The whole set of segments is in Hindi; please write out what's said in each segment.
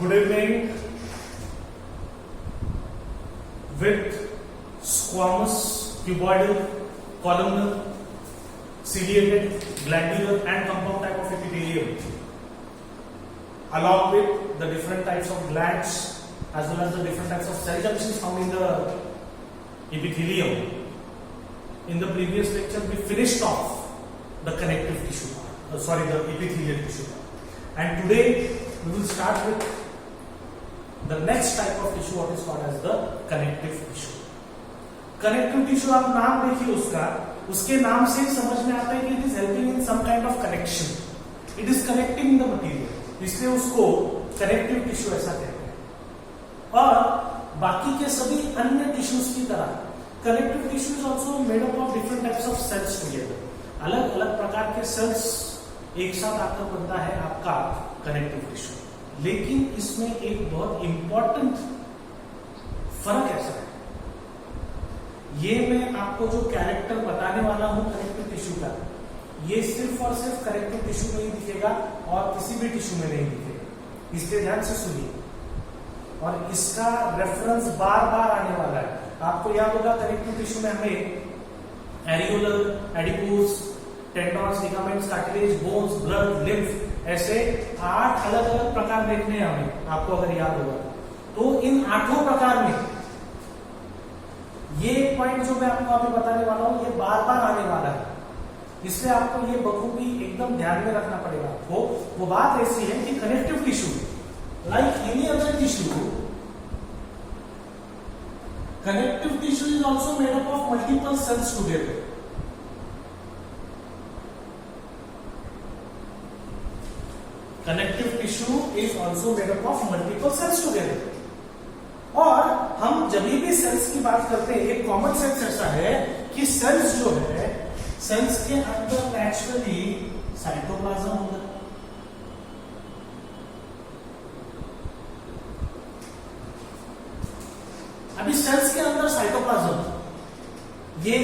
Good evening. With squamous, cuboidal, columnar, ciliated, glandular and compound type of epithelium, along with the different types of glands as well as the different types of cell junctions found in the epithelium. In the previous lecture we finished off the connective tissue part, the epithelial tissue part. And today we will start with the next type of tissue, what is called as the connective tissue. Connective tissue आप नाम देखिए उसका, उसके नाम से समझ में आता है कि it is helping in some kind of connection, it is connecting the material, इसलिए उसको कनेक्टिव टिश्यू ऐसा कहते हैं। और बाकी के सभी अन्य टिश्यूज की तरह connective tissue is also made up of different types of cells together. अलग अलग प्रकार के सेल्स एक साथ आकर बनता है आपका कनेक्टिव टिश्यू। लेकिन इसमें एक बहुत इंपॉर्टेंट फर्क ऐसा है, ये मैं आपको जो कैरेक्टर बताने वाला हूं कनेक्टिव टिश्यू का, ये सिर्फ और सिर्फ कनेक्टिव टिश्यू में ही दिखेगा और किसी भी टिश्यू में नहीं दिखेगा, इसलिए ध्यान से सुनिए। और इसका रेफरेंस बार बार आने वाला है। आपको याद होगा कनेक्टिव टिश्यू में हमें areolar, adipose, tendons, ligaments, cartilage, bones, blood, lymph ऐसे 8 अलग अलग प्रकार देखने हैं हमें, आपको अगर याद होगा तो इन 8 प्रकार में ये पॉइंट जो मैं आपको अभी बताने वाला हूं ये बार बार आने वाला है, इसलिए आपको ये बखूबी एकदम ध्यान में रखना पड़ेगा आपको। वो बात ऐसी है कि connective tissue like any other tissue, connective tissue is also made up of multiple cells together. Connective tissue is also made up of multiple cells together. और हम जब भी सेल्स की बात करते हैं, एक कॉमन सेंस ऐसा है कि सेल्स जो है, सेल्स के अंदर नेचुरली साइटोप्लाज्म होता है। अभी सेल्स के अंदर साइटोप्लाज्म ये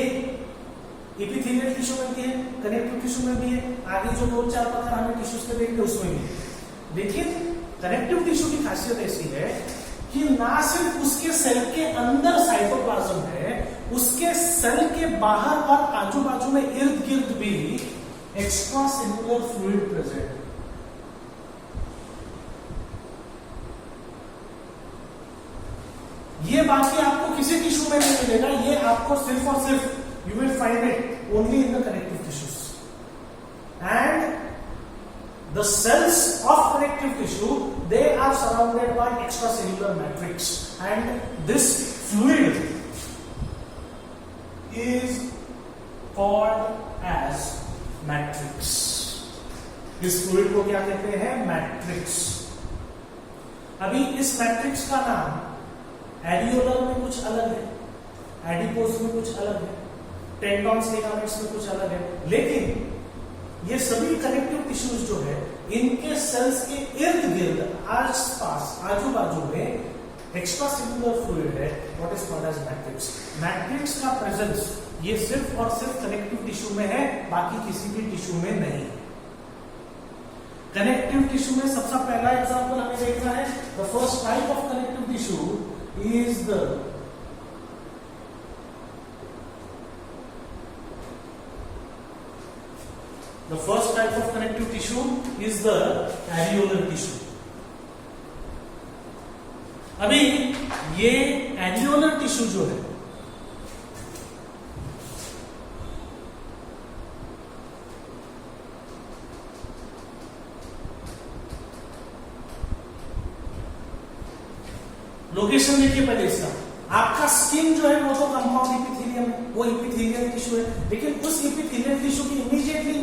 एपिथेलियल टिश्यू में भी है, कनेक्टिव टिश्यू में भी है, आगे जो 2-4 प्रकार हमें टिश्यूज के देखेंगे उसमें भी है। लेकिन कनेक्टिव टिश्यू की खासियत ऐसी है कि ना सिर्फ उसके सेल के अंदर साइटोप्लाज्म है, उसके सेल के बाहर और आजू बाजू में इर्द गिर्द भी एक्स्ट्रा सेलुलर फ्लूइड प्रेजेंट है। ये बाकी आपको किसी टिश्यू में नहीं मिलेगा, ये आपको सिर्फ और सिर्फ you will find it only in the connective tissues. And the cells of connective tissue they are surrounded by extracellular matrix and this fluid is called as matrix. इस फ्लूइड को क्या कहते हैं? मैट्रिक्स। अभी इस मैट्रिक्स का नाम एरियोलर में कुछ अलग है, एडिपोज में कुछ अलग है, टेंडॉन्स, लिगामेंट्स में कुछ अलग है, लेकिन ये सभी कनेक्टिव टिश्यूज जो है इनके सेल्स के इर्द गिर्द, आसपास, आजू बाजू में एक्स्ट्रा सेल्युलर फ्लूइड है, what is called as matrix. Matrix का प्रेजेंस ये सिर्फ और सिर्फ कनेक्टिव टिश्यू में है, बाकी किसी भी टिश्यू में नहीं। कनेक्टिव टिश्यू में सबसे पहला एग्जांपल हमें देखना है, the first type of connective tissue is the first type of connective tissue is the areolar tissue. अभी ये areolar tissue जो है लोकेशन देखिए पहले इसका, आपका स्किन जो है वो तो कंपाउंड एपिथेलियम है, वो एपिथेलियल टिश्यू है, लेकिन उस एपिथेलियल टिश्यू के इमीडिएटली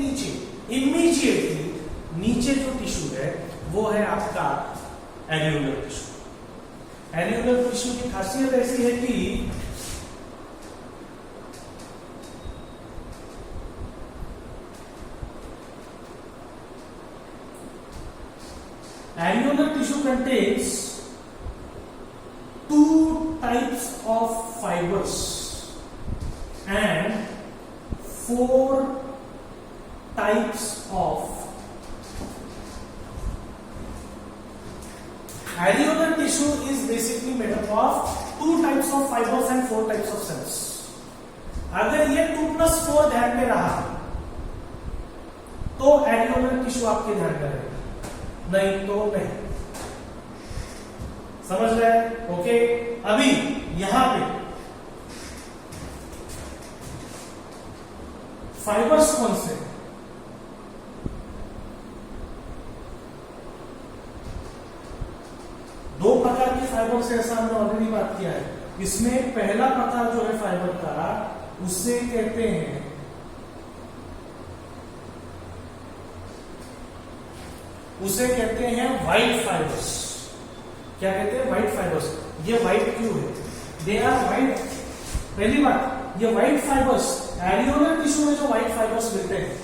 नीचे जो टिश्यू है वो है आपका एरियोलर टिश्यू। एरियोलर टिश्यू की खासियत ऐसी है कि areolar tissue contains 2 types of fibers and 4 types of Areolar tissue is basically made up of 2 types of fibers and 4 types of cells. अगर ये 2+4 ध्यान में रहा तो एरियोलर टिश्यू आपके ध्यान में रहेगा, नहीं तो नहीं। समझ रहे? ओके। अभी यहां पे फाइबर्स कौन से? दो प्रकार के फाइबर से, ऐसा हमने ऑलरेडी बात किया है। इसमें पहला प्रकार जो है फाइबर का, उससे कहते हैं व्हाइट फाइबर्स। क्या कहते हैं? White fibres. ये व्हाइट क्यों है? They are white. पहली बात, ये व्हाइट फाइबर्स, एरियोलर टिश्यू में जो व्हाइट फाइबर्स मिलते हैं,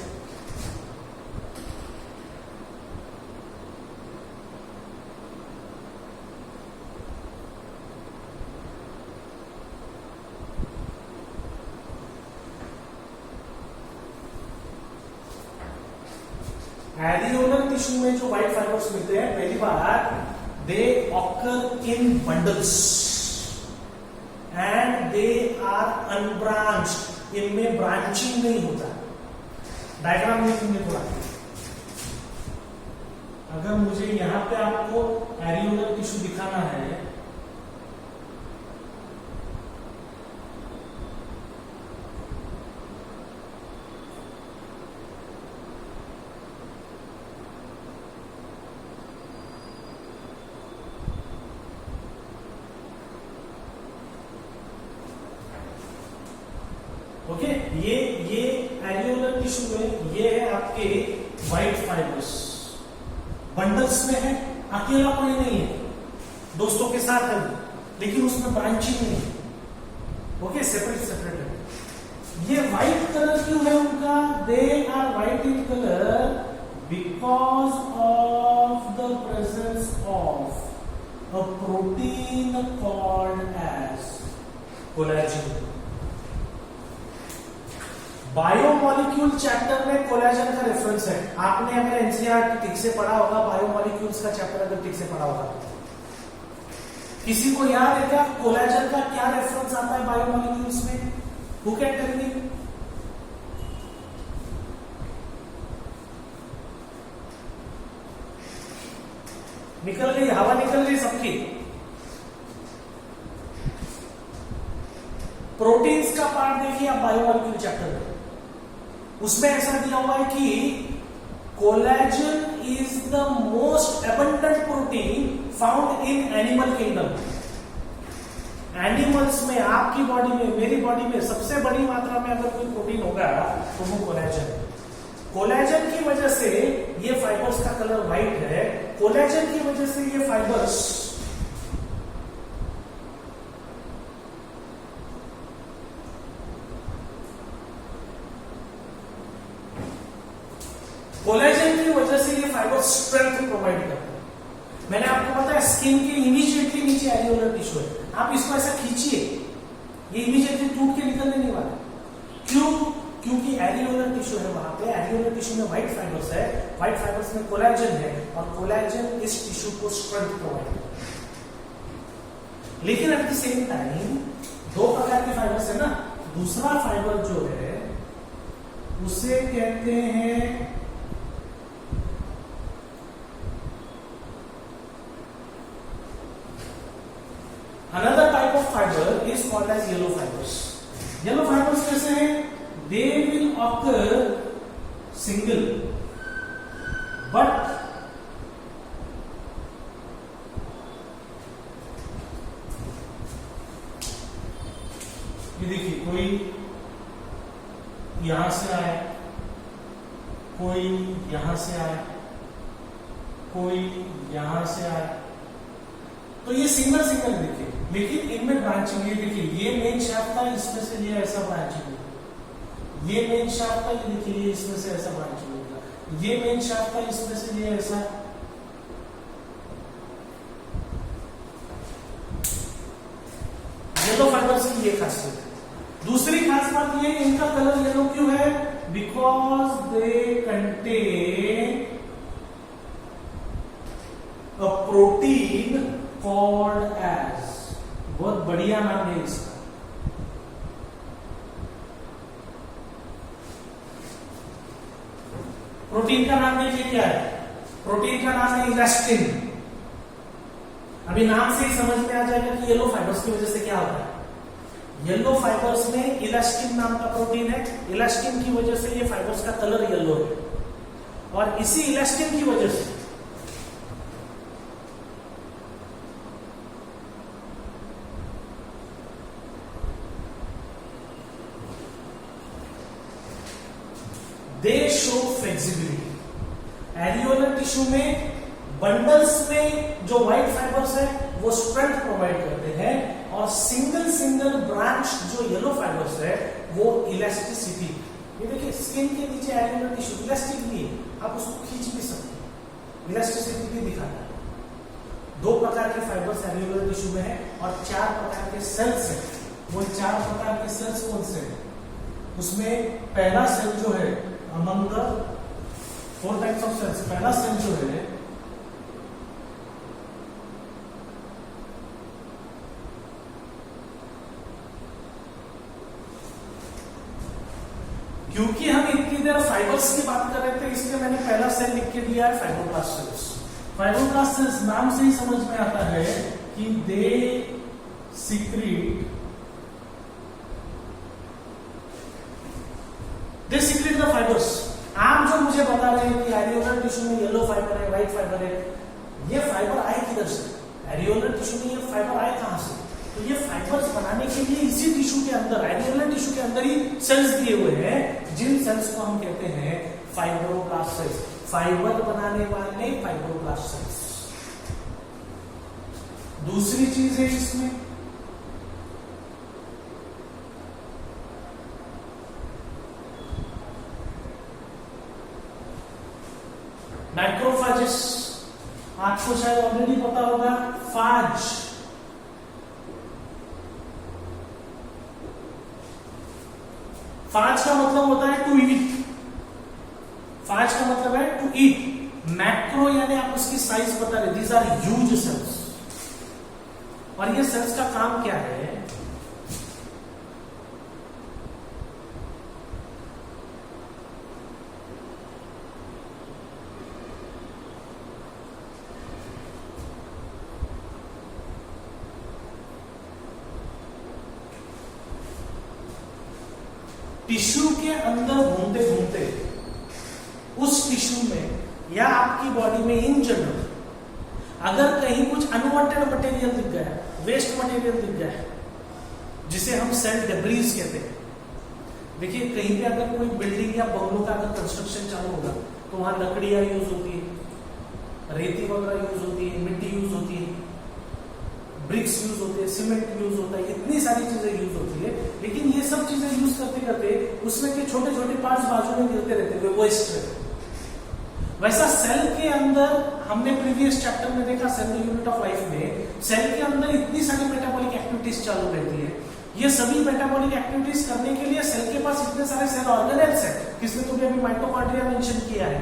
एरियोलर टिश्यू में जो व्हाइट फाइबर्स मिलते हैं, पहली बात, they occur in bundles and they are unbranched. इनमें ब्रांचिंग नहीं होता। डायग्राम देखेंगे थोड़ा। अगर मुझे यहां पे आपको एरियोलर टिश्यू दिखाना है, ओके, ये एरियोलर टिश्यू में ये है आपके व्हाइट फाइबर्स, बंडल्स में है, अकेला कोई नहीं है, दोस्तों के साथ है, लेकिन उसमें ब्रांचिंग नहीं है। ओके, सेपरेट है। ये व्हाइट कलर क्यों है उनका? They are white in colour because of the presence of a protein called as collagen. Biomolecule chapter में कोलेजन का रेफरेंस है। आपने अगर एनसीईआरटी ठीक से पढ़ा होगा, बायोमोलिक्यूल्स का चैप्टर अगर ठीक से पढ़ा होगा, किसी को याद है क्या कोलेजन का क्या रेफरेंस आता है बायोमोलिक्यूल्स में? Who can tell me? निकल गई, हवा निकल गई सबकी। प्रोटीन्स का पार्ट देखिए आप बायोमोलिक्यूल चैप्टर में, उसमें ऐसा दिया हुआ है कि collagen is the most abundant protein found in animal kingdom. Animals में, आपकी बॉडी में, मेरी बॉडी में सबसे बड़ी मात्रा में अगर कोई प्रोटीन होगा तो वो कोलेजन। कोलेजन की वजह से ये फाइबर्स का कलर व्हाइट है। कोलेजन की वजह से ये फाइबर्स स्ट्रेंथ प्रोवाइड करते हैं। मैंने आपको बताया स्किन के इमीडिएटली नीचे एरियोलर टिश्यू है। आप इसको ऐसा खींचिए, ये इमीडिएटली टूट के निकलने नहीं वाला। क्यों? क्योंकि एरियोलर टिश्यू है वहां पे। एरियोलर टिश्यू में व्हाइट फाइबर्स है, व्हाइट फाइबर्स में कोलेजन है, और कोलेजन इस टिश्यू को स्ट्रेंथ प्रोवाइड करता है। लेकिन एट द सेम टाइम दो प्रकार के फाइबर्स है ना। दूसरा फाइबर जो है उसे कहते हैं another type of fiber is called as yellow fibers. Yellow fibers कैसे हैं? They will occur single, but ये देखिए, कोई यहां से आया, कोई यहां से आया, कोई यहां से आया, तो ये सिंगल देखिए, लेकिन इनमें ब्रांचिंग। ये देखिए, ये मेन शाफ्ट था, इसमें से ये ऐसा ब्रांचिंग होगा। ये मेन शाफ्ट था, ये देखिए, ये इसमें से ऐसा ब्रांचिंग होगा। ये मेन शाफ्ट था, इसमें से ये ऐसा। येलो फाइबर्स की ये खासियत है। दूसरी खास बात ये, इनका कलर येलो क्यों है? Because they contain a protein called as, बहुत बढ़िया नाम है इसका, प्रोटीन का नाम देखिए क्या है, प्रोटीन का नाम है इलास्टिन। अभी नाम से ही समझ में आ जाएगा कि येलो फाइबर्स की वजह से क्या होता है। येलो फाइबर्स में इलास्टिन नाम का प्रोटीन है, इलास्टिन की वजह से ये फाइबर्स का कलर येलो है, और इसी इलास्टिन की वजह से दे शो फ्लेक्सिबिलिटी। एरियोलर टिश्यू में बंडल्स में जो व्हाइट फाइबर्स है वो स्ट्रेंथ प्रोवाइड करते हैं, और सिंगल सिंगल ब्रांच जो येलो फाइबर्स है वो इलास्टिसिटी। ये देखिए स्किन के नीचे एरियोलर टिश्यू इलास्टिक भी है, आप उसको खींच भी सकते हैं, इलास्टिसिटी भी दिखाता है। 2 प्रकार के फाइबर्स एरियोलर टिश्यू में है और 4 प्रकार के सेल्स है। वो 4 प्रकार के सेल्स कौन से हैं? उसमें पहला सेल जो है among the 4 types of cells, पहला सेल जो है क्योंकि हम इतनी देर फाइबर्स की बात कर रहे थे इसलिए मैंने पहला सेल लिख के दिया है फाइब्रोब्लास्ट सेल्स। फाइब्रोब्लास्ट सेल्स नाम से ही समझ में आता है कि दे सीक्रेट द फाइबर्स। आप जो मुझे बता रहे हैं कि एरियोलर टिश्यू में येलो फाइबर है, व्हाइट फाइबर है, ये फाइबर आए किधर से? एरियोलर टिश्यू में ये फाइबर आए कहां से? तो ये फाइबर्स बनाने के लिए इसी टिश्यू के अंदर, एरियोलर टिश्यू के अंदर ही सेल्स दिए हुए हैं, जिन सेल्स को हम कहते हैं फाइब्रोब्लास्ट सेल्स। फाइबर बनाने वाले फाइब्रोब्लास्ट सेल्स। दूसरी चीज है इसमें मैक्रोफेजेस। आपको शायद ऑलरेडी पता होगा फाज। फाज का मतलब होता है टू ईट। फाज का मतलब है टू ईट। मैक्रो यानी आप उसकी साइज बता रहे, दीज आर ह्यूज सेल्स। और ये सेल्स का काम क्या है? टिश्यू के अंदर घूमते घूमते उस टिश्यू में या आपकी बॉडी में इन जनरल अगर कहीं कुछ अनवांटेड मटेरियल दिख गया, वेस्ट मटेरियल दिख गया, जिसे हम सेल डेब्रीज कहते हैं। देखिए कहीं पे अगर कोई बिल्डिंग या बंगलों का अगर कंस्ट्रक्शन चालू होगा तो वहां लकड़ियां यूज होती है, रेती वगैरह यूज होती है, मिट्टी यूज होती है, ब्रिक्स यूज होते हैं, सीमेंट यूज होता है, इतनी सारी चीजें यूज होती है। लेकिन ये सब चीजें यूज करते करते उसमें के छोटे छोटे पार्ट्स बाजू में गिरते रहते हैं, वो वेस्ट रहते हैं। वैसा सेल के अंदर हमने प्रीवियस चैप्टर में देखा, सेल यूनिट ऑफ लाइफ में सेल के अंदर इतनी सारी मेटाबॉलिक एक्टिविटीज चालू रहती है। ये सभी मेटाबॉलिक एक्टिविटीज करने के लिए सेल के पास इतने सारे सेल ऑर्गेनेल्स है। किसने तो भी अभी माइटोकॉन्ड्रिया मेंशन किया है,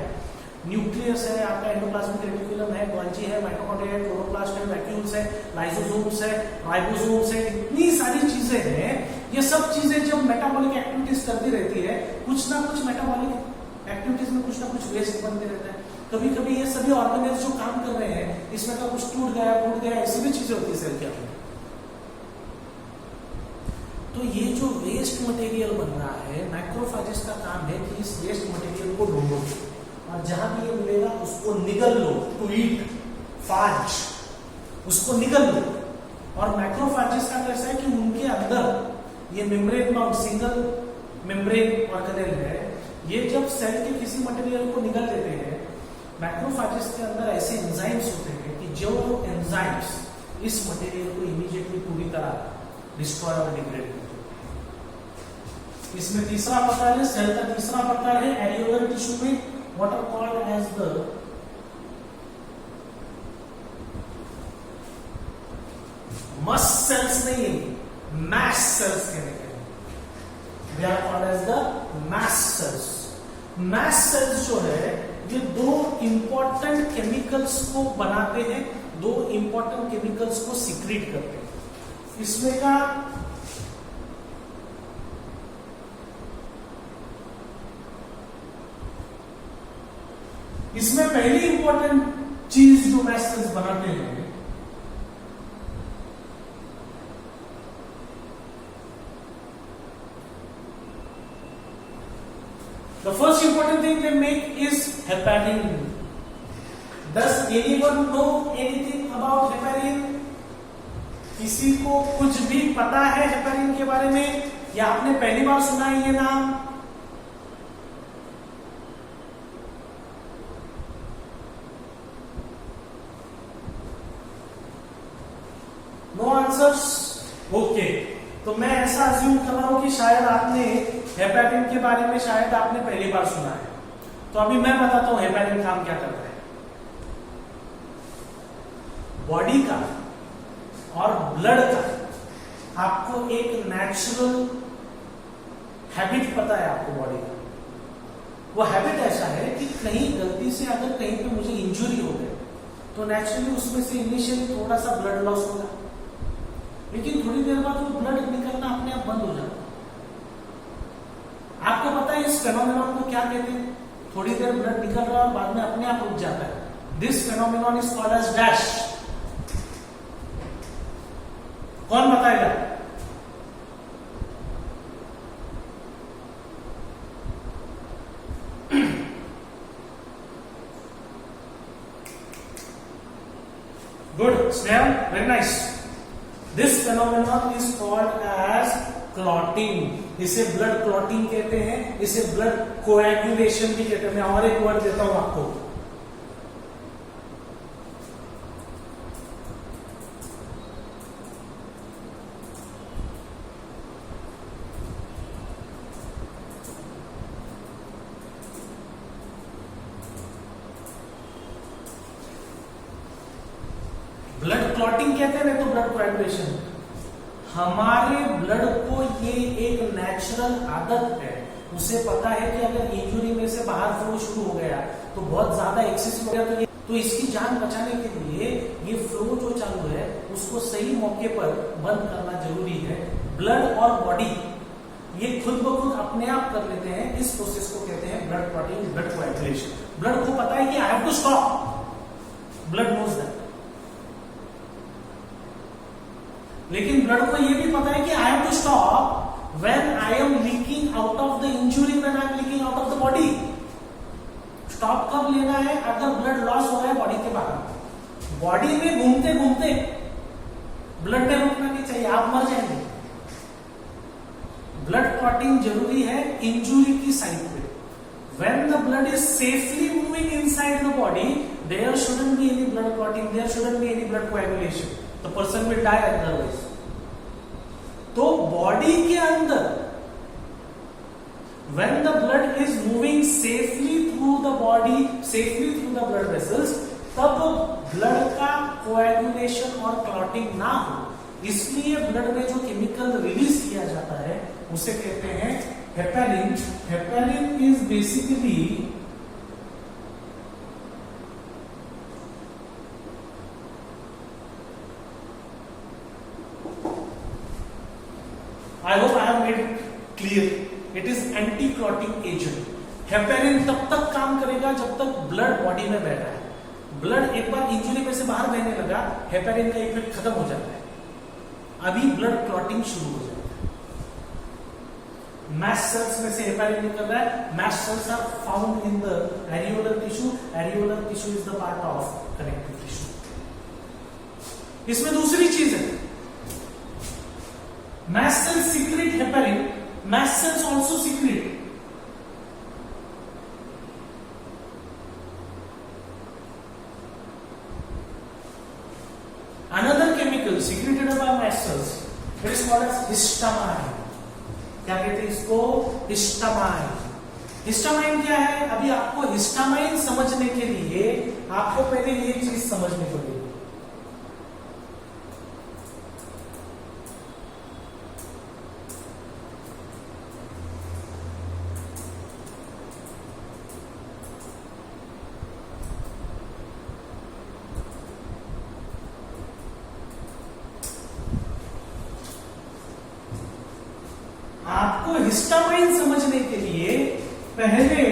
न्यूक्लियस है, आपका एंडोप्लाज्मिक रेटिकुलम है, गोल्जी है, माइटोकॉन्ड्रिया है, क्लोरोप्लास्ट है, वैक्यूल्स है, लाइसोसोम्स है, राइबोसोम्स है, इतनी सारी चीजें हैं। ये सब चीजें जब मेटाबॉलिक एक्टिविटीज करती रहती है, कुछ ना कुछ मेटाबॉलिक एक्टिविटीज में कुछ ना कुछ वेस्ट बनते रहता है। कभी कभी ये सभी ऑर्गेनेल्स जो काम कर रहे हैं इसमें का कुछ टूट गया, ऐसी भी चीजें होती है सेल के अंदर। तो ये जो वेस्ट मटेरियल बन रहा है, मैक्रोफेजेस का काम है कि इस वेस्ट मटेरियल को ढूंढो और जहां भी ये मिलेगा उसको निगल लो, टू ईट, फाज, उसको निगल लो। और मैक्रोफेजेस का कैसा है कि उनके अंदर ये membrane bound single membrane organelle है, ये जब सेल के किसी मटेरियल को निगल लेते हैं, मैक्रोफेजेस के अंदर ऐसे एंजाइम्स होते हैं कि जो एंजाइम्स इस मटेरियल को इमीडिएटली पूरी तरह डिस्ट्रॉय और डिग्रेड करते हैं। इसमें तीसरा प्रकार है, सेल का तीसरा प्रकार है एरियोलर टिश्यू में what are called as the mast cells, नहीं mast cells कहने के they are called as the mast cells। mast cells जो है ये 2 इंपॉर्टेंट केमिकल्स को बनाते हैं दो इंपॉर्टेंट केमिकल्स को सीक्रेट करते हैं। इसमें का इसमें पहली इंपॉर्टेंट चीज जो मैस्ट सेल्स बनाते हैं, the first important thing they make is heparin. Does anyone know anything about heparin? किसी को कुछ भी पता है हेपेरिन के बारे में, या आपने पहली बार सुना है ये नाम? No answers? ओके, तो मैं ऐसा अज्यूम कर रहा हूं कि शायद आपने हेपेरिन के बारे में शायद आपने पहली बार सुना है। तो अभी मैं बताता हूं हेपेरिन काम क्या करता है। बॉडी का और ब्लड का आपको एक नेचुरल हैबिट पता है आपको बॉडी का। वो हैबिट ऐसा है कि कहीं गलती से अगर कहीं पे मुझे इंजुरी हो गई तो नेचुरली उसमें से इनिशियली थोड़ा सा ब्लड लॉस होगा, लेकिन थोड़ी देर बाद वो ब्लड निकलना अपने आप बंद हो जाता है। आपको पता है इस फेनोमेनॉन को क्या कहते हैं? थोड़ी देर ब्लड निकल रहा है और बाद में अपने आप रुक जाता है। This phenomenon is called as dash. कौन बताएगा? Good Snehal, very nice. This phenomenon is called as clotting. इसे ब्लड क्लॉटिंग कहते हैं, इसे ब्लड कोएगुलेशन भी कहते हैं। मैं और एक वर्ड देता हूं आपको, ब्लड क्लॉटिंग कहते हैं, नहीं तो ब्लड कोएगुलेशन। हमारे ब्लड को ये एक नेचुरल आदत है, उसे पता है कि अगर इंजुरी में से बाहर फ्लो शुरू हो गया तो बहुत ज्यादा एक्सेस हो गया तो इसकी जान बचाने के लिए ये फ्लो जो चालू है उसको सही मौके पर बंद करना जरूरी है। ब्लड और बॉडी ये खुद ब खुद अपने आप कर लेते हैं। इस प्रोसेस को कहते हैं blood clotting, blood coagulation. Blood को पता है कि I have to stop, blood knows that. लेकिन ब्लड को यह भी पता है कि I have to stop when I am leaking out of the injury, when I am leaking out of the body. Stop कब लेना है? अगर ब्लड लॉस हो रहा है बॉडी के बाहर। बॉडी में घूमते घूमते ब्लड में रुकना नहीं चाहिए, आप मर जाएंगे। ब्लड क्लॉटिंग जरूरी है इंजुरी की साइड पे। When the blood is safely moving inside the body, there shouldn't be any blood clotting, there shouldn't be any blood coagulation. The person will die otherwise. तो बॉडी के अंदर when the blood is moving safely through the body, safely through the blood vessels, तब ब्लड का कोएगुलेशन और क्लॉटिंग ना हो, इसलिए ब्लड में जो केमिकल रिलीज किया जाता है उसे कहते हैं heparin. Heparin is basically I hope I have made it clear. It is anti-clotting agent. Heparin तब तक काम करेगा जब तक ब्लड बॉडी में बह रहा है। ब्लड एक बार इंजुरी में से बाहर बहने लगा, हेपेरिन का इफेक्ट खत्म हो जाता है, अभी ब्लड क्लॉटिंग शुरू हो जाता है। मैस्ट सेल्स में से हेपेरिन निकल रहा है। Mast cells are found in the areolar tissue. Areolar tissue is the part of connective tissue. इसमें दूसरी चीज है, mast cells secrete heparin, mast cells also secrete another chemical secreted by mast cells. It is called as histamine. क्या कहते हैं इसको? हिस्टामाइन। हिस्टामाइन क्या है? अभी आपको हिस्टामाइन समझने के लिए आपको पहले ये चीज समझनी पड़ेगी। हिस्टामाइन समझने के लिए पहले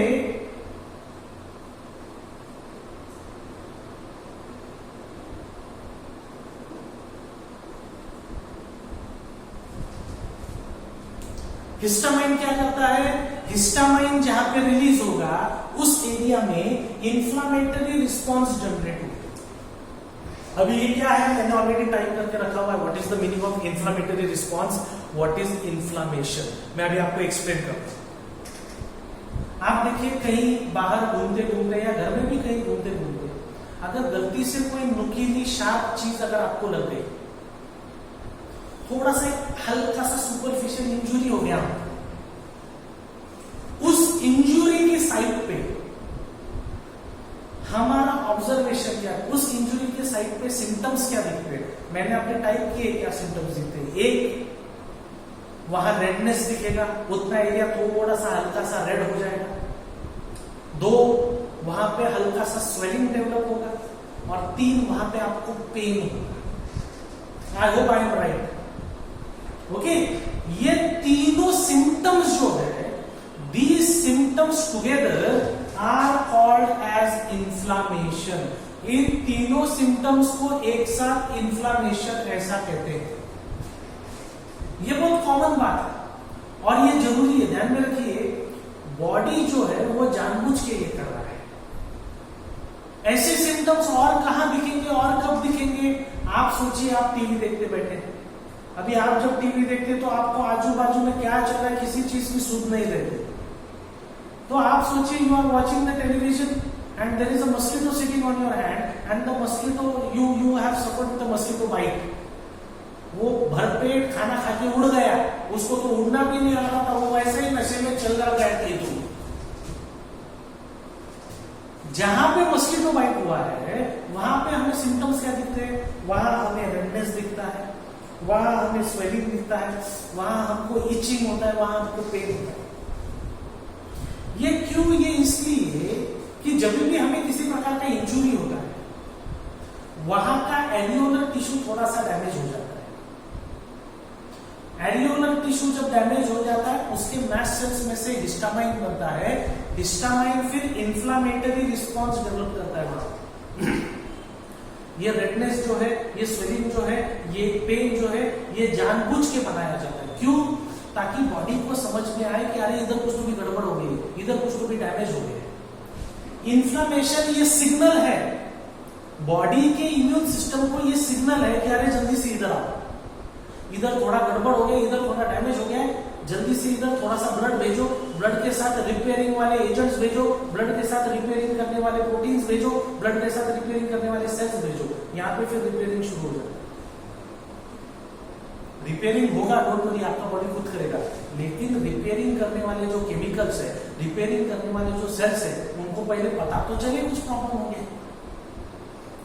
हिस्टामाइन क्या करता है? हिस्टामाइन जहां पे रिलीज होगा उस एरिया में इंफ्लामेटरी रिस्पॉन्स जनरेट होगा। अभी ये क्या है, मैंने ऑलरेडी टाइप करके रखा हुआ है। What is the meaning of inflammatory response, what is inflammation, मैं अभी आपको एक्सप्लेन करता हूं। आप देखिए कहीं बाहर घूमते घूमते या घर में भी कहीं घूमते घूमते अगर गलती से कोई नुकीली शार्प चीज अगर आपको लग गई, थोड़ा सा हल्का सा सुपरफिशियल इंजुरी हो गया, उस इंजुरी की साइट पे हमारा ऑब्जर्वेशन क्या है, उस इंजुरी के साइट पे सिम्टम्स क्या दिखते हैं? मैंने आपने टाइप किए क्या सिम्टम्स दिखते हैं? एक, वहां रेडनेस दिखेगा, उतना एरिया थोड़ा सा हल्का सा रेड हो जाएगा। दो, वहां पे हल्का सा स्वेलिंग डेवलप होगा। और तीन, वहां पे आपको पेन होगा। I hope I am right. Okay, ये तीनों सिम्टम्स जो है, these symptoms together are called as inflammation। इन तीनों सिम्टम्स को एक साथ इन्फ्लामेशन ऐसा कहते हैं। ये बहुत कॉमन बात है और ये जरूरी है, ध्यान में रखिए। बॉडी जो है वो जानबूझ के ये कर रहा है। ऐसे सिम्टम्स और कहां दिखेंगे और कब दिखेंगे? आप सोचिए, आप टीवी देखते बैठे, अभी आप जब टीवी देखते तो आपको आजू बाजू में क्या चल रहा है किसी चीज की सुध नहीं रहती। तो आप सोचिए, you are watching the television and there is a mosquito sitting on your hand and the mosquito you have suffered with the mosquito bite. वो भरपेट खाना खा के उड़ गया, उसको तो उड़ना भी नहीं आ रहा था, वो वैसे ही नशे में चल रहा है। तो जहां पे मस्किटो बाइट हुआ है वहां पे हमें सिम्टम्स क्या दिखते हैं? वहां हमें रेडनेस दिखता है, वहां हमें स्वेलिंग दिखता है, वहां हमको इचिंग होता है, वहां हमको पेन होता है। ये क्यों? ये इसलिए कि जब भी हमें किसी प्रकार का इंजुरी होता है, वहां का एरियोलर टिश्यू थोड़ा सा डैमेज हो जाता है। एरियोलर टिश्यू जब डैमेज हो जाता है, उसके मैस्ट सेल्स में से हिस्टामाइन बनता है। हिस्टामाइन फिर इंफ्लामेटरी रिस्पॉन्स डेवलप करता है वहां। ये रेडनेस जो है, ये स्वेलिंग जो है, ये पेन जो है, ये जानबूझ के बनाया जाता है। क्यों? ताकि बॉडी को समझ में आए कि अरे इधर कुछ तो भी गड़बड़ हो गई, इधर कुछ तो भी डैमेज हो गया। इन्फ्लामेशन ये सिग्नल है, बॉडी के इम्यून सिस्टम को ये सिग्नल है कि अरे जल्दी से इधर आओ, इधर थोड़ा गड़बड़ हो गया, इधर थोड़ा डैमेज हो गया, जल्दी से इधर थोड़ा सा ब्लड भेजो, ब्लड के साथ रिपेयरिंग वाले एजेंट्स भेजो, ब्लड के साथ रिपेयरिंग करने वाले प्रोटीन्स भेजो, ब्लड के साथ रिपेयरिंग करने वाले सेल्स भेजो। यहाँ पे फिर रिपेयरिंग शुरू हो जाता है। रिपेयरिंग होगा, डोंट वरी, आपका बॉडी खुद करेगा, लेकिन रिपेयरिंग करने वाले जो केमिकल्स है, रिपेयरिंग करने वाले जो सेल्स है, उनको पहले पता तो चले कुछ प्रॉब्लम हो गया।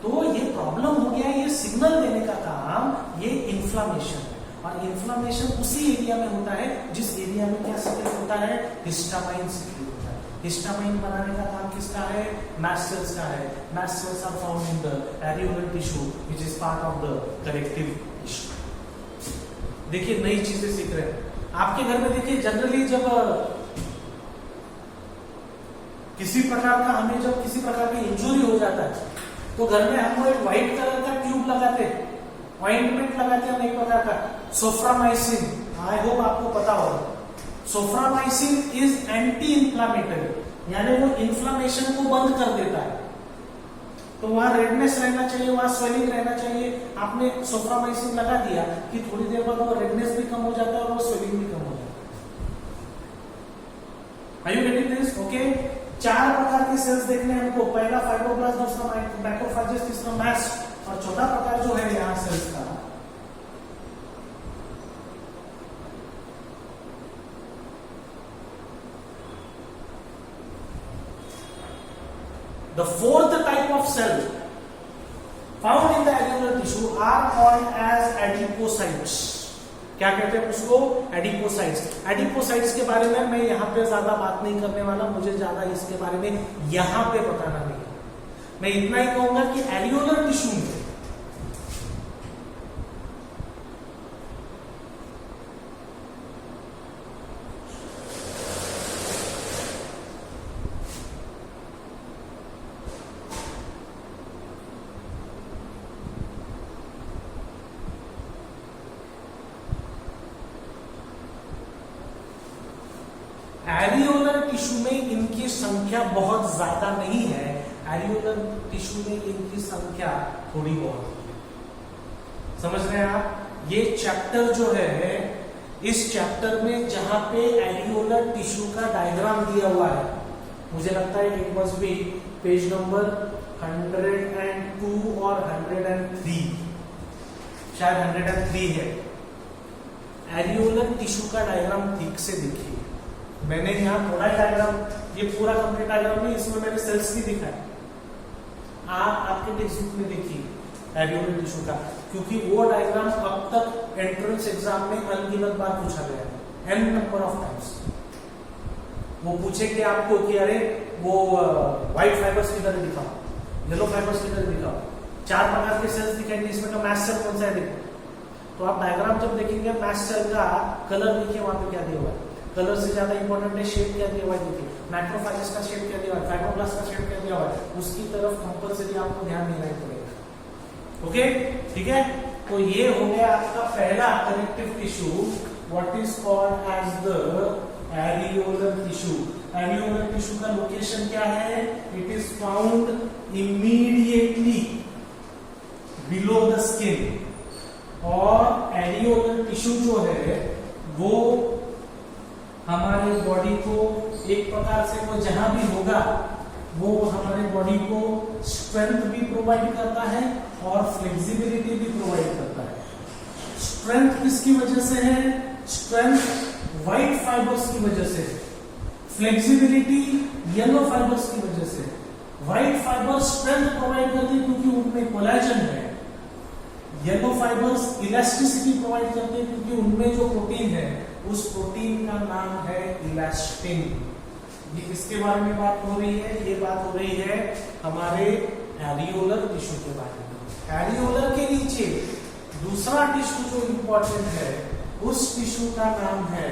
तो ये प्रॉब्लम हो गया, ये सिग्नल देने का काम ये इन्फ्लामेशन है। और इन्फ्लामेशन उसी एरिया में होता है जिस एरिया में क्या सिक्रेट होता है? हिस्टामाइन सिक्रेट होता है। हिस्टामाइन बनाने का काम किसका है? मैस्ट सेल्स का है। Mast cells are found in the areolar tissue which is part of the connective tissue. देखिए नई चीजें सीख रहे हैं आपके घर में। देखिए जनरली जब किसी प्रकार का हमें जब किसी प्रकार की इंजुरी हो जाता है तो घर में हम एक व्हाइट कलर का ट्यूब लगाते हैं, ऑइंटमेंट लगाते हैं एक प्रकार का, सोफ्रामाइसिन। आई होप आपको पता होगा। सोफ्रामाइसिन इज एंटी इंफ्लामेटरी, यानी वो इन्फ्लामेशन को बंद कर देता है। तो वहां रेडनेस रहना चाहिए, वहां स्वेलिंग रहना चाहिए। आपने सोफ्रामाइसिन लगा दिया कि थोड़ी देर बाद वो रेडनेस भी कम हो जाता है और वो स्वेलिंग भी कम हो जाता है। Are you getting this? Okay, 4 प्रकार की सेल्स देखने हैं हमको। पहला फाइब्रोब्लास्ट, दूसरा मैक्रोफेजेस, तीसरा मैस्ट और चौथा प्रकार जो है यहाँ सेल्स का the fourth type of cell found in the alveolar tissue are called as adipocytes। क्या कहते हैं उसको? एडिपोसाइट्स। एडिपोसाइट्स के बारे में मैं यहां पे ज्यादा बात नहीं करने वाला, मुझे ज्यादा इसके बारे में यहां पे बताना नहीं है। मैं इतना ही कहूंगा कि एल्वियोलर टिश्यू में इनकी संख्या बहुत ज्यादा नहीं है, एरियोलर टिश्यू में इनकी संख्या थोड़ी बहुत है। समझ रहे हैं आप? ये चैप्टर जो है, इस चैप्टर में जहां पे एरियोलर टिश्यू का डायग्राम दिया हुआ है, मुझे लगता है it must be page number 102 और 103, शायद 103 है। एरियोलर टिश्यू का डायग्राम ठीक से देखिए। मैंने यहाँ थोड़ा डायग्राम, ये पूरा कंप्लीट डायग्राम नहीं, इसमें मैंने सेल्स भी दिखाया। आप आपके टेक्स्ट बुक में देखिए एरियोलर टिश्यू का, क्योंकि वो डायग्राम अब तक एंट्रेंस एग्जाम में अनगिनत बार पूछा गया है, n नंबर ऑफ टाइम्स। वो पूछेंगे आपको कि अरे वो व्हाइट फाइबर्स की तरह दिखाओ, येलो फाइबर्स की तरह दिखाओ, 4 प्रकार के सेल्स दिखाएंगे, इसमें का मैस्ट सेल कौन सा है देखो। तो आप डायग्राम जब देखेंगे, मैस्ट सेल का कलर देखिए, वहां पे क्या दिया हुआ है। कलर से ज्यादा इंपॉर्टेंट है शेप क्या दिया हुआ है, देखिए मैक्रोफाइलस का शेप क्या दिया हुआ है, फाइब्रोब्लास्ट का शेप क्या दिया हुआ है, उसकी तरफ कंपल्सरी आपको ध्यान देना ही पड़ेगा। ओके, ठीक है। तो ये हो गया आपका पहला connective tissue, what is called as the areolar tissue. Areolar tissue का लोकेशन क्या है? It is found immediately below the skin. और एरियोलर टिश्यू जो है वो हमारे बॉडी को एक प्रकार से, वो जहां भी होगा वो हमारे बॉडी को स्ट्रेंथ भी प्रोवाइड करता है और फ्लेक्सिबिलिटी भी प्रोवाइड करता है। स्ट्रेंथ किसकी वजह से है? स्ट्रेंथ व्हाइट फाइबर्स की वजह से, फ्लेक्सिबिलिटी येलो फाइबर्स की वजह से। व्हाइट फाइबर्स स्ट्रेंथ प्रोवाइड करते हैं क्योंकि उनमें कोलेजन है, येलो फाइबर्स इलास्टिसिटी प्रोवाइड करते हैं क्योंकि उनमें जो प्रोटीन है उस प्रोटीन का नाम है इलास्टिन। ये किसके बारे में बात हो रही है? ये बात हो रही है हमारे एरियोलर टिश्यू के बारे में। एरियोलर के नीचे दूसरा टिश्यू जो इंपॉर्टेंट है, उस टिश्यू का नाम है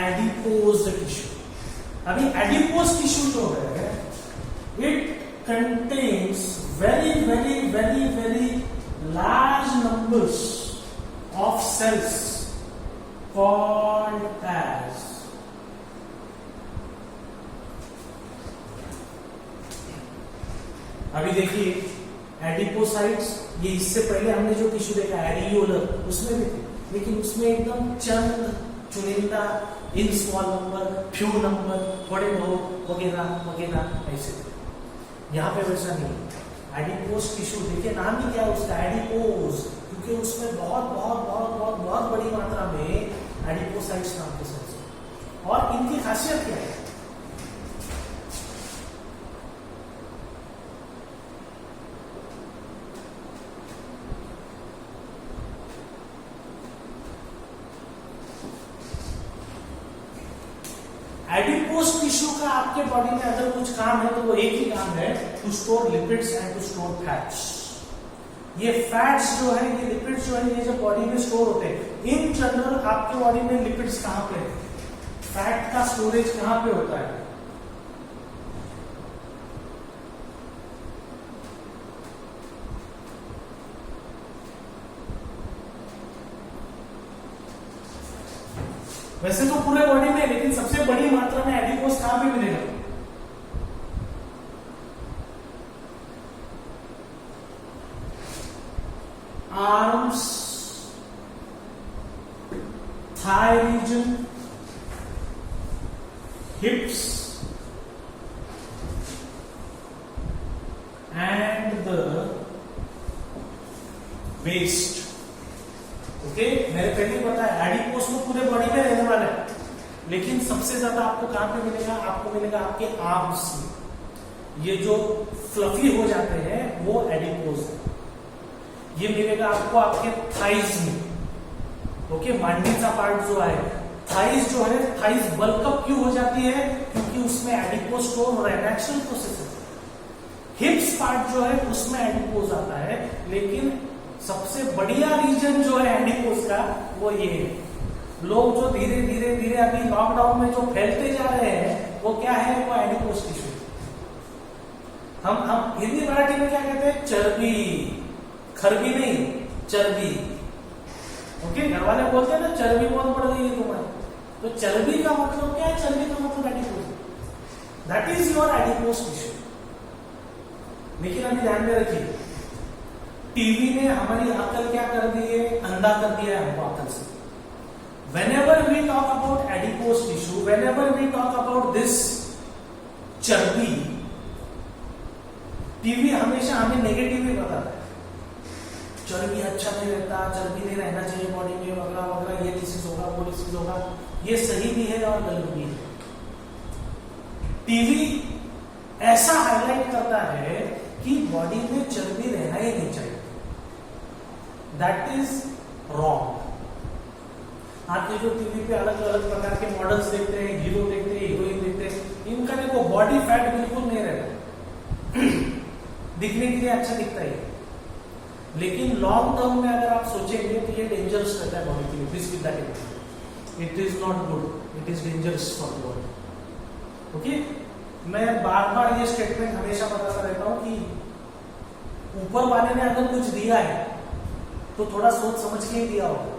एडिपोज टिश्यू। अभी एडिपोज टिश्यू जो है, it contains very large numbers of cells called as अभी देखिए एडिपोसाइट्स, ये इससे पहले हमने जो टिश्यू देखा एरियोलर, उसमें भी थे, लेकिन उसमें एकदम चंद चुनिंदा in small number, few number, थोड़े बहुत वगैरह वगैरह ऐसे थे। यहाँ पे वैसा नहीं। एडिपोज टिश्यू देखिए, नाम ही क्या है उसका, एडिपोज, क्योंकि उसमें बहुत बड़ी मात्रा में एडिपोसाइट्स नाम के सेल्स हैं। और इनकी खासियत क्या है? एडिपोज टिश्यू का आपके बॉडी में अगर कुछ काम है तो वो एक ही काम है, to store lipids and to store fats. ये फैट्स जो है, ये लिपिड्स जो है, ये जो बॉडी में स्टोर होते हैं। इन जनरल आपके बॉडी में लिपिड्स कहां पे है, फैट का स्टोरेज कहां पे होता है? वैसे तो पूरे बॉडी में, लेकिन सबसे बड़ी मात्रा में एडिपोज कहां पे मिलेगा? Arms, thigh region, hips and the waist. Okay, मैंने पहले ही बताया एडिपोज तो पूरे बॉडी में रहने वाला है, लेकिन सबसे ज्यादा आपको कहां पे मिलेगा? आपको मिलेगा आपके आर्म्स में। ये जो फ्लफी हो जाते हैं वो एडिपोज है। ये मिलेगा आपको आपके थाइज में। ओके, मांडीचा पार्ट जो है, थाइज जो है, थाइज बल्कअप क्यों हो जाती है? क्योंकि उसमें एडिपोज स्टोर हो रहा है, नेचुरल प्रोसेस है। हिप्स पार्ट जो है उसमें एडिपोज आता है, लेकिन सबसे बढ़िया रीजन जो है एडिपोज का वो ये है। लोग जो धीरे धीरे अभी लॉकडाउन में जो फैलते जा रहे हैं वो क्या है? वो एडिपोज टिश्यू। हम हिंदी मराठी में क्या कहते हैं? चर्बी, खरबी नहीं, चर्बी। ओके, घर वाले बोलते हैं ना चर्बी बहुत बढ़ गई है तुम्हारी, तो चर्बी का मतलब क्या है? चर्बी का मतलब adipose, that is your adipose tissue. लेकिन अभी ध्यान में रखिए, टीवी ने हमारी अकल क्या कर दी है? अंधा कर दिया है हमको अकल से। Whenever we talk about adipose tissue, whenever we talk about this चर्बी, टीवी हमेशा हमें नेगेटिव ही बताता है, चर्बी अच्छा नहीं रहता, चर्बी नहीं रहना चाहिए बॉडी में, वगैरह वगैरह, ये डिसीज होगा, वो डिसीज होगा। ये सही भी है और गलत भी है। टीवी ऐसा हाईलाइट करता है कि बॉडी में चर्बी रहना ही नहीं चाहिए, दैट इज रॉन्ग। आप ये जो टीवी पे अलग अलग प्रकार के मॉडल्स देखते हैं, हीरो देखते हैं, हीरोइन देखते हैं, इनका देखो बॉडी फैट बिल्कुल नहीं रहता दिखने के लिए अच्छा दिखता है, लेकिन लॉन्ग टर्म में अगर आप सोचेंगे तो ये डेंजरस रहता है बॉडी के लिए। This with that it is not good, it is dangerous for the body. Okay, मैं बार बार ये स्टेटमेंट हमेशा बताता रहता हूं कि ऊपर वाले ने अगर कुछ दिया है तो थोड़ा सोच समझ के ही दिया होगा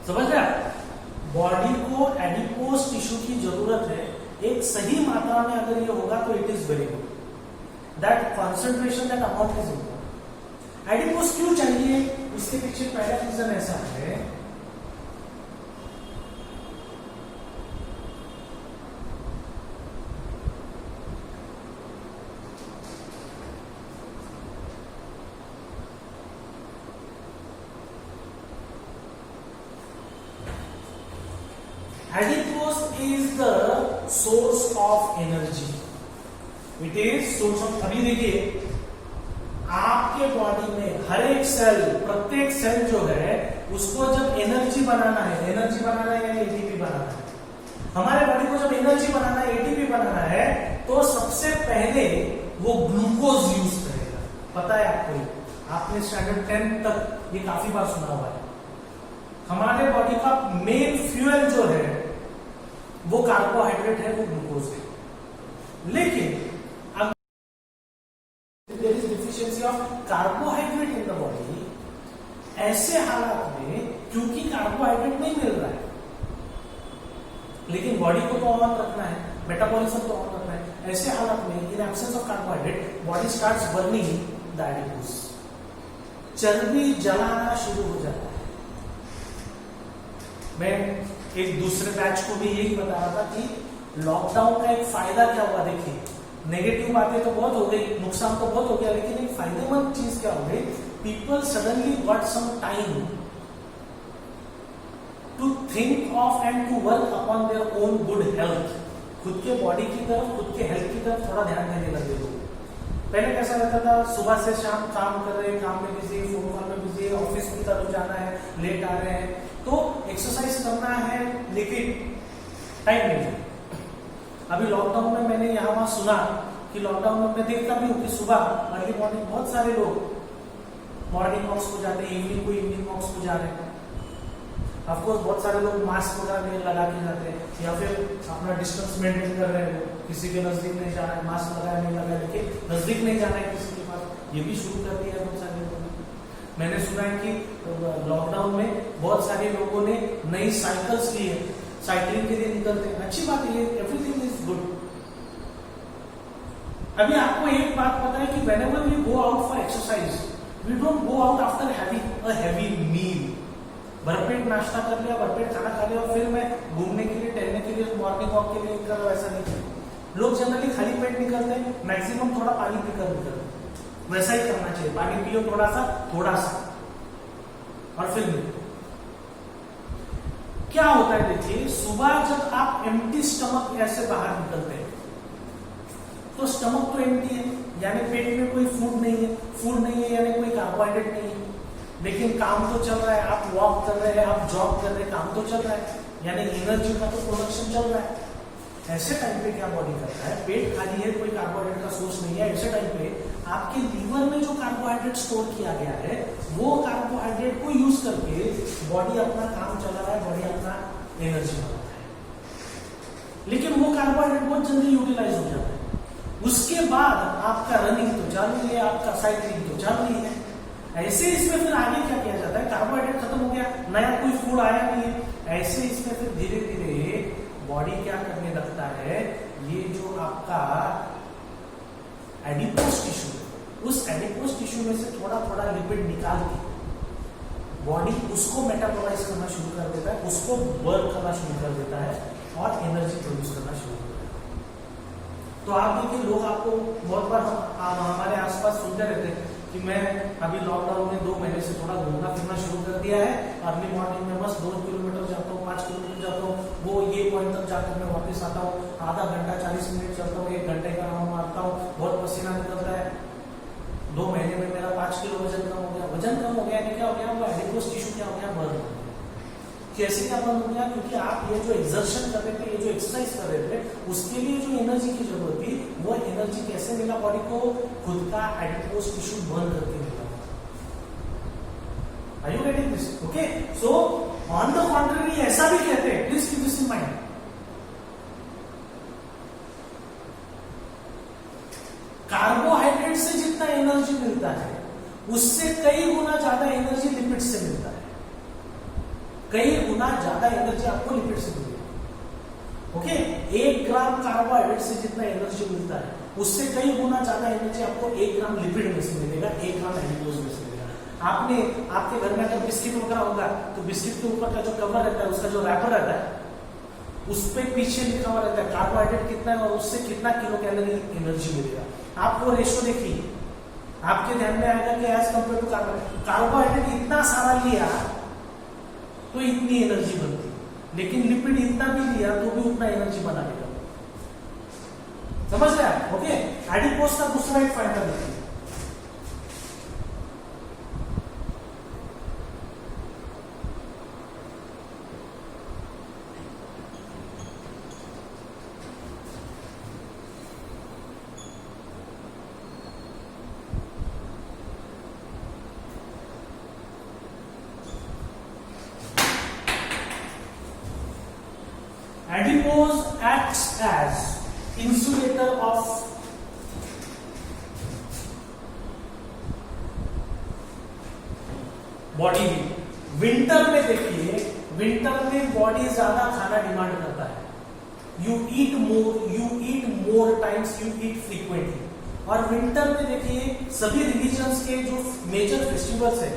समझ रहे आप? बॉडी को एडिपोज टिश्यू की जरूरत है, एक सही मात्रा में अगर ये होगा तो it is very good, that concentration, that amount is important. Adipose क्यों चाहिए? इसके पीछे पहला रीजन ऐसा है, adipose is the source of energy, it is source of। अभी देखिए आपके बॉडी में हर एक सेल, प्रत्येक सेल जो है उसको जब एनर्जी बनाना है, एनर्जी बनाना है यानी एटीपी बनाना है, हमारे बॉडी को जब एनर्जी बनाना है, एटीपी बनाना है, तो सबसे पहले वो ग्लूकोज यूज करेगा। पता है आपको? आपने स्टैंडर्ड 10 तक ये काफी बार सुना हुआ है। हमारे बॉडी का मेन फ्यूल जो है वो कार्बोहाइड्रेट है, वो ग्लूकोज है। लेकिन अगर there is deficiency of carbohydrate in the body, ऐसे हालात में क्योंकि कार्बोहाइड्रेट नहीं मिल रहा है, लेकिन बॉडी को तो ऑन रखना है, मेटाबॉलिज्म तो ऑन रखना है, ऐसे हालात में in absence of carbohydrate body starts burning the adipose, चर्बी जलाना शुरू हो जाता है। मैं एक दूसरे बैच को भी यही बता रहा था कि लॉकडाउन का एक फायदा क्या हुआ। देखिए, नेगेटिव बातें तो बहुत हो गई, नुकसान तो बहुत हो गया, लेकिन एक फायदेमंद चीज क्या हो गई, people suddenly got some time to think of and to work upon their own good health. खुद के बॉडी की तरफ, खुद के हेल्थ की तरफ थोड़ा ध्यान देने लगे लोग। पहले कैसा रहता था, सुबह से शाम काम कर रहे हैं, काम में बिजी, फोन कॉल में बिजी, ऑफिस की तरफ जाना है, लेट आ रहे हैं, तो एक्सरसाइज करना है लेकिन टाइम नहीं है। अभी लॉकडाउन में मैंने यहाँ वहां सुना कि लॉकडाउन में मैं देखता भी हूँ कि सुबह अर्ली मॉर्निंग बहुत सारे लोग मॉर्निंग वॉक्स को जाते हैं, इवनिंग को इवनिंग वॉक्स को जा रहे हैं। ऑफकोर्स बहुत सारे लोग मास्क वगैरह लगा के जाते हैं, या फिर अपना डिस्टेंस मेंटेन कर रहे हैं, किसी के नजदीक नहीं जाना है, मास्क लगाया नहीं लगाया, लेकिन नजदीक नहीं जाना है किसी के पास, ये भी शुरू कर दिया है बहुत सारे लोगों ने। मैंने सुना है कि लॉकडाउन में बहुत सारे लोगों ने नई साइकिल्स ली है, साइकिलिंग के लिए निकलते हैं, अच्छी बात है, एवरीथिंग इज गुड। अभी आपको एक बात पता है कि whenever we go out for exercise, we don't go out after having a heavy meal. भरपेट नाश्ता कर लिया, भरपेट खाना खा लिया और फिर मैं घूमने के लिए, टहलने के लिए, मॉर्निंग वॉक के लिए निकल रहा, ऐसा नहीं करते लोग। जनरली खाली पेट निकलते हैं, मैक्सिमम थोड़ा पानी पीकर निकलते हैं। वैसा ही करना चाहिए, पानी पियो थोड़ा सा और फिर निकलो। क्या होता है देखिए, सुबह जब आप एम्प्टी स्टमक ऐसे बाहर निकलते हैं तो स्टमक तो एम्प्टी है, यानी पेट में कोई फूड नहीं है, फूड नहीं है यानी कोई कार्बोहाइड्रेट नहीं है, लेकिन काम तो चल रहा है, आप वॉक कर रहे हैं, आप जॉब कर रहे हैं, काम तो चल रहा है, यानी एनर्जी का तो प्रोडक्शन चल रहा है। ऐसे टाइम पे क्या बॉडी करता है, पेट खाली है, कोई कार्बोहाइड्रेट का सोर्स नहीं है, ऐसे टाइम पे आपके लीवर में जो कार्बोहाइड्रेट स्टोर किया गया है वो कार्बोहाइड्रेट को यूज करके बॉडी अपना काम चला रहा है, बॉडी अपना एनर्जी बना रहा है, लेकिन वो कार्बोहाइड्रेट बहुत जल्दी यूटिलाइज हो जाता है। उसके बाद आपका रनिंग तो चालू ही है, आपका साइकिलिंग तो चालू ही है। ऐसे इसमें फिर आगे क्या किया जाता है, कार्बोहाइड्रेट खत्म हो गया, नया कोई फूड आया नहीं है, ऐसे इसमें फिर धीरे धीरे बॉडी क्या करने लगता है, ये जो आपका एडिपोज टिश्यू, उस एडिपोज टिश्यू में से थोड़ा थोड़ा लिपिड निकाल के बॉडी उसको मेटाबोलाइज करना शुरू कर देता है, उसको बर्न करना शुरू कर देता है और एनर्जी प्रोड्यूस करना शुरू कर देता है। तो आप देखिए, लोग आपको बहुत बार हमारे आसपास सुनते रहते हैं कि मैं अभी लॉकडाउन में 2 महीने से थोड़ा घूमना फिरना शुरू कर दिया है, अर्ली मॉर्निंग में बस 2 किलोमीटर जाता हूँ, 5 किलोमीटर जाता हूँ, वो ये पॉइंट तक जाकर मैं वापस आता हूँ, आधा घंटा 40 मिनट चलता हूँ, 1 घंटे का राउंड मारता हूँ, बहुत पसीना निकलता है, 2 महीने में मेरा 5 किलो वजन कम हो गया। वजन कम हो गया नहीं, क्या हो गया, वो एडिपोज टिश्यू क्या हो गया, बर्न हो गया। कैसे क्या बंद हो गया, क्योंकि आप ये जो एक्सर्शन कर रहे थे, ये जो एक्सरसाइज कर रहे थे, उसके लिए जो एनर्जी की जरूरत थी, वो एनर्जी कैसे मिला बॉडी को, खुद का एडिपोज टिश्यू बर्न करके मिला। Are you getting this? Okay, so on the contrary ऐसा भी कहते हैं, please keep this in mind, carbohydrate से जितना एनर्जी मिलता है उससे कई गुना ज्यादा एनर्जी लिपिड से मिलता है, कई गुना ज्यादा एनर्जी आपको लिपिड से मिलेगी। ओके, 1 ग्राम कार्बोहाइड्रेट से जितना एनर्जी मिलता है उससे कई गुना ज्यादा एनर्जी आपको 1 ग्राम लिपिड में से मिलेगा, 1 ग्राम एडिपोज में से मिलेगा। आपने आपके घर में अगर बिस्किट वगैरह होगा तो बिस्किट के ऊपर का जो कवर रहता है, उसका जो रैपर रहता है, उस पे पीछे लिखा हुआ रहता है कार्बोहाइड्रेट कितना है और उससे कितना किलो कैलोरी एनर्जी मिलेगा। आप वो रेशो देखिए, आपके ध्यान में आएगा कि एज कंपेयर टू कार्बोहाइड्रेट इतना सारा लिया तो इतनी एनर्जी बनती, लेकिन लिपिड इतना भी लिया तो भी उतना एनर्जी बना लेगा। समझ रहे आप? ओके, एडिपोज का दूसरा एक फायदा देखिए, adipose acts as insulator of body heat. Winter में देखिए, विंटर में बॉडी ज्यादा खाना डिमांड करता है, you eat more times, you eat frequently. और विंटर में देखिए सभी रिलीजन्स के जो मेजर फेस्टिवल्स है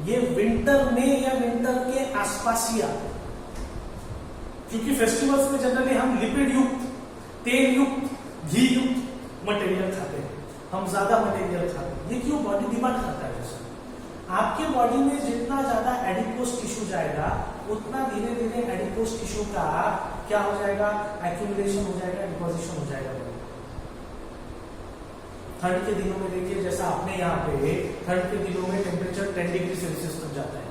ये विंटर में या विंटर के आसपास ही आते हैं, क्योंकि फेस्टिवल्स में जनरली हम लिपिड युक्त, तेल युक्त, घी युक्त मटेरियल खाते हैं, हम ज्यादा मटेरियल खाते हैं। ये क्यों, बॉडी डिमांड करता है वैसे। आपके बॉडी में जितना ज्यादा एडिपोज टिश्यू जाएगा उतना धीरे धीरे एडिपोज टिश्यू का क्या हो जाएगा, एक्यूमुलेशन हो जाएगा, डिपोजिशन हो जाएगा। ठंड के दिनों में देखिए, जैसा आपने यहाँ पे ठंड के दिनों में टेम्परेचर 10 डिग्री सेल्सियस तक जाता है,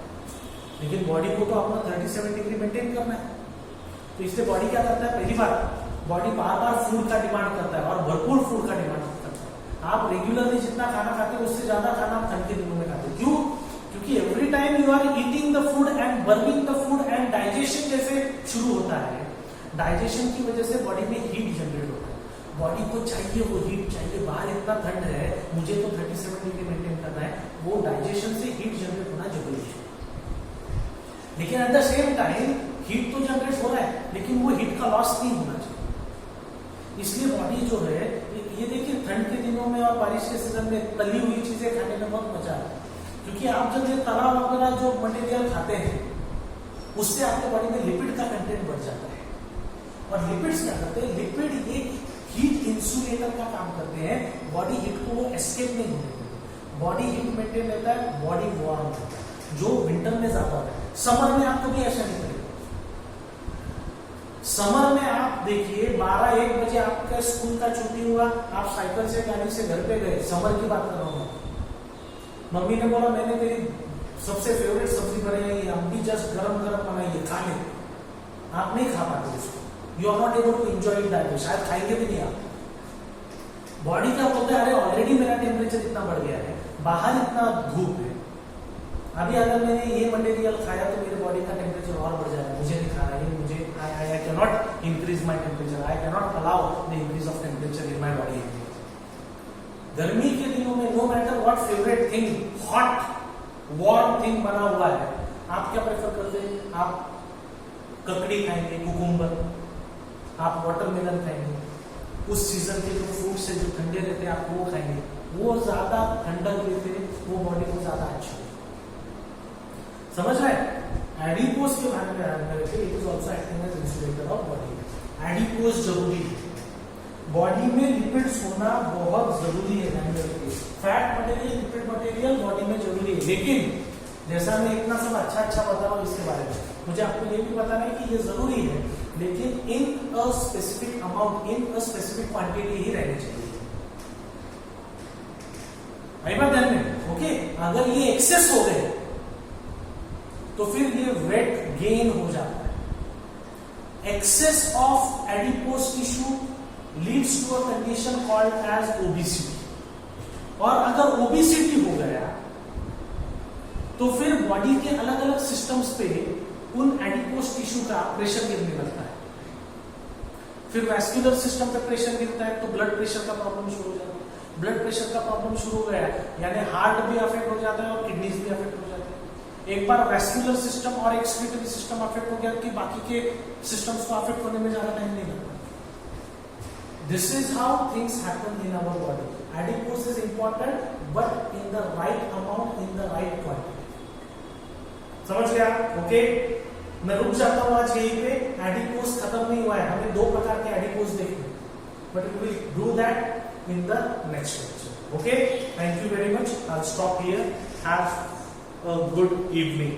लेकिन बॉडी को तो अपना 37 डिग्री मेंटेन करना है। तो इसलिए बॉडी क्या करता है, पहली बात बॉडी बार बार फूड का डिमांड करता है और भरपूर फूड का डिमांड करता है। आप रेगुलरली जितना खाना खाते हो उससे ज्यादा खाना आप ठंड के दिनों में खाते हो। क्यों? क्योंकि every time you are eating the food and burning the food and digestion जैसे शुरू होता है, डाइजेशन की वजह से बॉडी में हीट जनरेट होता है, बॉडी को चाहिए वो हीट चाहिए, बाहर इतना ठंड है मुझे तो 37 डिग्री मेंटेन करना है, वो डाइजेशन से हीट जनरेट होना जरूरी है। लेकिन at the same time heat तो जनरेट हो रहा है, लेकिन वो हीट का लॉस नहीं होना चाहिए। इसलिए बॉडी जो है, ये देखिए ठंड के दिनों में और बारिश के सीजन में तली हुई चीजें खाने में बहुत मजा आता है, क्योंकि आप जब ये तला वगैरह जो मटेरियल खाते हैं उससे आपके बॉडी में लिपिड का कंटेंट बढ़ जाता है। और लिपिड्स क्या करते हैं, लिपिड एक हीट इंसुलेटर का काम करते हैं, बॉडी हीट को वो एस्केप नहीं होने देते, बॉडी हीट मेंटेन रहता है, बॉडी वार्म रहता है, जो विंटर में ज्यादा होता है। समर में आप कभी ऐसा नहीं करेंगे। समर में आप देखिए 12-1 बजे आपका स्कूल का छुट्टी हुआ, आप साइकिल से गाड़ी से घर पे गए, समर की बात कर रहा हूँ, मम्मी ने बोला मैंने तेरी सबसे फेवरेट सब्जी बनाई है, हम भी जस्ट गरम गरम बनाइए खा ले, आप नहीं खा पाते उसको, you are not able to enjoy it that way, शायद खाएंगे भी नहीं आप। बॉडी क्या बोलता है, अरे ऑलरेडी मेरा टेम्परेचर इतना बढ़ गया है, बाहर इतना धूप है, अभी अगर मैंने ये मटेरियल खाया तो मेरे बॉडी का टेम्परेचर और बढ़ जाएगा, मुझे नहीं खाना है, मुझे I can not increase my temperature, I can not allow the increase of temperature in my body. गर्मी के दिनों में no matter what favourite thing, hot warm thing बना हुआ है, आप क्या प्रेफर करते हैं? आप ककड़ी खाएंगे, कुकुम्बर, आप वाटरमेलन खाएंगे, उस सीजन के जो फ्रूट्स है जो ठंडे रहते हैं आप वो खाएंगे, वो ज्यादा ठंडक देते हैं, वो बॉडी को ज्यादा अच्छा है। समझ रहे हैं? एडिपोज के बारे में ध्यान रखिए, it is also acting as insulator of body. Adipose जरूरी है, बॉडी में लिपिड्स होना बहुत जरूरी है। ध्यान रखिए, fat material, lipid material body में जरूरी है, लेकिन जैसा मैं इतना सब अच्छा बता रहा हूं इसके बारे में, मुझे आपको ये भी बताना है कि ये जरूरी है, लेकिन in a specific amount, in a specific quantity ही रहनी चाहिए। आई बात ध्यान में? ओके, अगर ये एक्सेस हो गए तो फिर ये वेट गेन हो जाता है। Excess of adipose tissue leads to a condition called as obesity, और अगर ओबेसिटी हो गया तो फिर बॉडी के अलग अलग सिस्टम्स पे उन एडिपोज टिश्यू का प्रेशर गिरने लगता है, फिर वैस्कुलर सिस्टम पे प्रेशर गिरता है तो ब्लड प्रेशर का प्रॉब्लम शुरू हो जाता है। ब्लड प्रेशर का प्रॉब्लम शुरू हो गया यानी हार्ट भी अफेक्ट हो जाता है और किडनीज भी अफेक्ट हो जाते हैं। एक बार वैस्कुलर सिस्टम और एक्सक्रीटरी सिस्टम अफेक्ट हो गया कि बाकी के सिस्टम्स को अफेक्ट होने में ज्यादा टाइम नहीं लगता। This is how things happen in our body. Adipose is important but in the right amount, in the right quantity. समझ गया? ओके, मैं रुक जाता हूं आज यहीं पे। एडिपोज खत्म नहीं हुआ है, हमें 2 प्रकार के एडिपोज देखने, but we will do that in the next lecture. Okay, thank you very much. I'll stop here. Have a good evening.